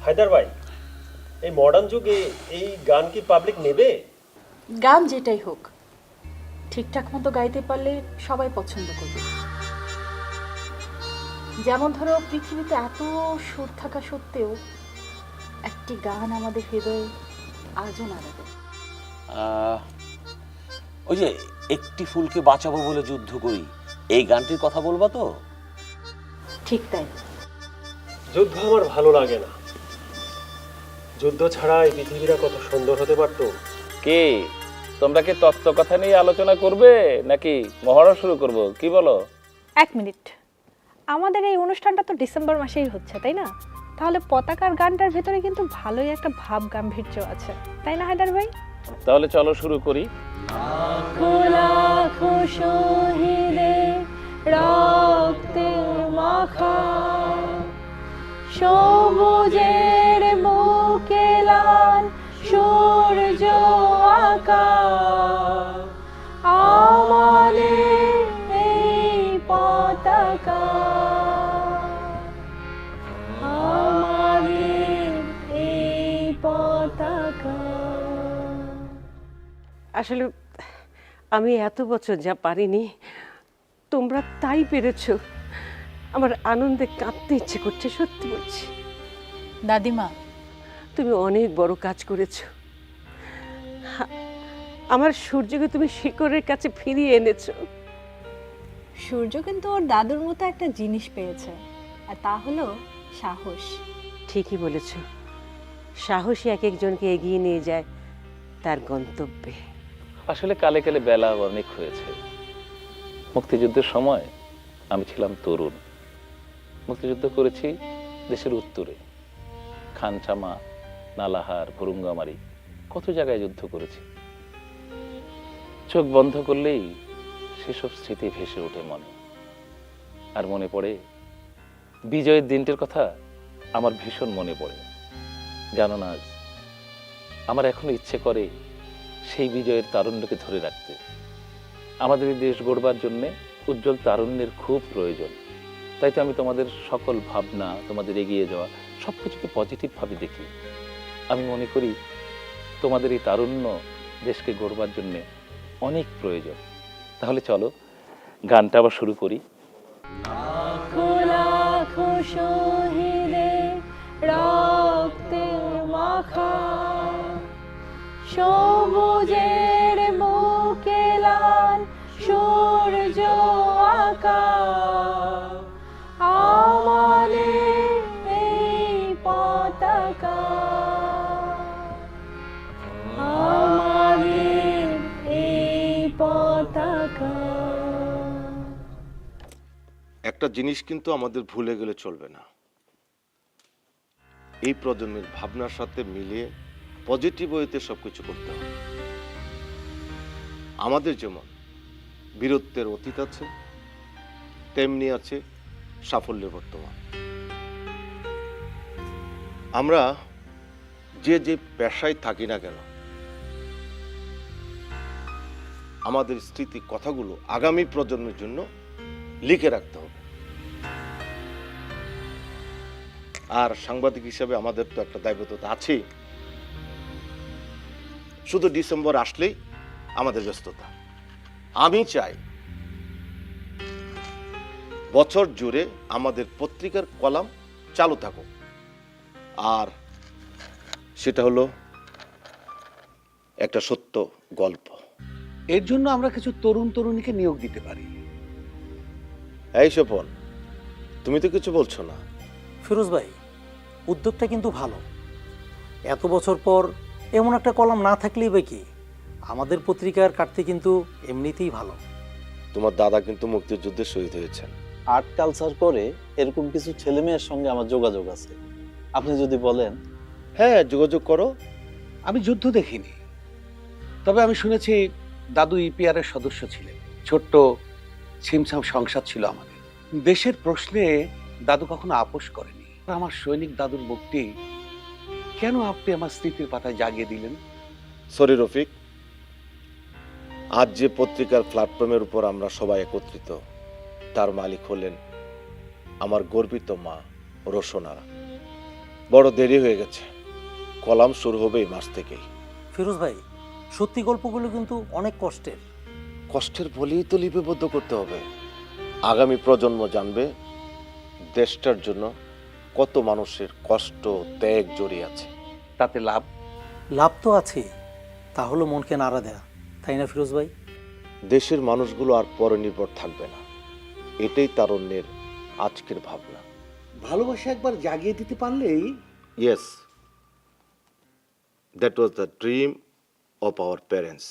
হায়দার ভাই, এই মডার্ন যুগে এই গান কি পাবলিক নেবে? গান যেটাই হোক ঠিকঠাক মতো গাইতে পারলে সবাই পছন্দ করবে। যেমন ধরো, পৃথিবীতে এত সুর থাকা সত্ত্বেও একটি গান আমাদের হৃদয়ে আজও নাড়াবে। ওই যে একটি ফুলকে বাঁচাবো বলে যুদ্ধ করি, এই গানটির কথা বলবা তো? ঠিক তাই। যুদ্ধ আমার ভালো লাগে না। যুদ্ধ ছাড়া এই পৃথিবীটা কত সুন্দর হতে পারতো। কি তোমরা কি তত্ত্ব কথা নিয়ে আলোচনা করবে নাকি মহড়া শুরু করব, কি বলো? এক মিনিট, আমাদের এই অনুষ্ঠানটা তো ডিসেম্বর মাসেই হচ্ছে, তাই না? তাহলে পতাকার গানটার ভেতরে কিন্তু ভালোই একটা ভাব গাম্ভীর্য আছে, তাই না হায়দার ভাই? তাহলে চলো শুরু করি। লাখো শহীদের রক্তে মাখা সবুজের বুকে লাল সূর্য আঁকা আমাদের এই পতাকা, আমাদের এই পতাকা। আসলে আমি এত বছর যা পারিনি, তোমরা তাই পেরেছো। আমার আনন্দে কাঁদতে ইচ্ছে করছে, সত্যি বলছি। দাদিমা, তুমি অনেক বড় কাজ করেছো। আমার সূর্যকে তুমি শিকড়ের কাছে ফিরিয়ে এনেছো। সূর্য কিন্তু ওর দাদুর মতো একটা জিনিস পেয়েছে, আর তা হলো সাহস। ঠিকই বলেছ, সাহসী এক একজনকে এগিয়ে নিয়ে যায় তার গন্তব্যে। আসলে কালে কালে বেলা অনেক হয়েছে। মুক্তিযুদ্ধের সময় আমি ছিলাম তরুণ। মুক্তিযুদ্ধ করেছি দেশের উত্তরে, খানসামা, নালাহার, ভুরুঙ্গামারি, কত জায়গায় যুদ্ধ করেছি। চোখ বন্ধ করলেই সেসব স্মৃতি ভেসে ওঠে মনে। আর মনে পড়ে বিজয়ের দিনটির কথা, আমার ভীষণ মনে পড়ে। জানো না, আমার এখনো ইচ্ছে করে সেই বিজয়ের তারুণ্যকে ধরে রাখতে। আমাদের এই দেশ গড়বার জন্য উজ্জ্বল তারুণ্যের খুব প্রয়োজন। তাই তো আমি তোমাদের সকল ভাবনা, তোমাদের এগিয়ে যাওয়া সবকিছুকে পজিটিভভাবে দেখি। আমি মনে করি তোমাদের এই তারুণ্য দেশকে গড়বার জন্য অনেক প্রয়োজন। তাহলে চলো গানটা আবার শুরু করি। লাখো লাখো শহীদের রক্তে মাখা সবুজের বুকে লাল সূর্য আঁকা আমাদের এই পতাকা, আমাদের এই পতাকা। একটা জিনিস কিন্তু আমাদের ভুলে গেলে চলবে না। এই প্রজন্মের ভাবনার সাথে মিলিয়ে পজিটিভ ওয়েতে সবকিছু করতে হবে। আমাদের যেমন বীরত্বের অতীত আছে, তেমনি আছে সাফল্যের বর্তমান। আমরা যে যে পেশায় থাকি না কেন, আমাদের স্মৃতি কথাগুলো আগামী প্রজন্মের জন্য লিখে রাখতে হবে। আর সাংবাদিক হিসেবে আমাদের তো একটা দায়বদ্ধতা আছেই। শুধু ডিসেম্বর আসলেই আমাদের ব্যস্ততা। আমি চাই বছর জুড়ে আমাদের পত্রিকার কলাম চালু থাকুক, আর সেটা হলো একটা সত্য গল্প। এর জন্য আমরা কিছু তরুণ তরুণীকে নিয়োগ দিতে পারি। এই স্বপন, তুমি তো কিছু বলছো না। ফিরোজ ভাই, উদ্যোগটা কিন্তু ভালো। এত বছর পর এমন একটা কলাম না থাকলেই বা কি, আমাদের পত্রিকার কাটতে কিন্তু এমনিতেই ভালো। তোমার দাদা কিন্তু মুক্তিযুদ্ধে শহীদ হয়েছেন। আর্ট কালচার করে এরকম কিছু ছেলে মেয়ের সঙ্গে আমার যোগাযোগ আছে, আপনি যদি বলেন। হ্যাঁ, যোগাযোগ করো। আমি যুদ্ধ দেখিনি, তবে আমি শুনেছি দাদু ইপিআর এর সদস্য ছিলেন। ছোট্ট ছিমছাম সংসার ছিল আমাদের। দেশের প্রশ্নে দাদু কখনো আপোষ করেনি। আমার সৈনিক দাদুর মুক্তি কেন আপনি আমার স্মৃতির পাতায় জাগিয়ে দিলেন? সরি রফিক, আজ যে পত্রিকার প্ল্যাটফর্মের উপর আমরা সবাই একত্রিত, তার মালিক হলেন আমার গর্বিত মা রোশনা। বড় দেরি হয়ে গেছে, কলাম শুরু হবে এই মাস থেকেই। ফিরোজ ভাই, সত্যি গল্পগুলো কিন্তু অনেক কষ্টের। কষ্টের বলেই তো লিপিবদ্ধ করতে হবে। আগামী প্রজন্ম জানবে দেশটার জন্য কত মানুষের কষ্ট ত্যাগ জড়িয়ে আছে। তাতে লাভ? লাভ তো আছে, তা হলো মনকে নাড়া দেয়া, তাই না ফিরোজ ভাই? দেশের মানুষগুলো আর পরনির্ভর থাকবে না, এটাই তারুণ্যের আজকের ভাবনা। ভালোবাসা একবার জাগিয়ে দিতে পারলেই। Yes, that was the dream of our parents.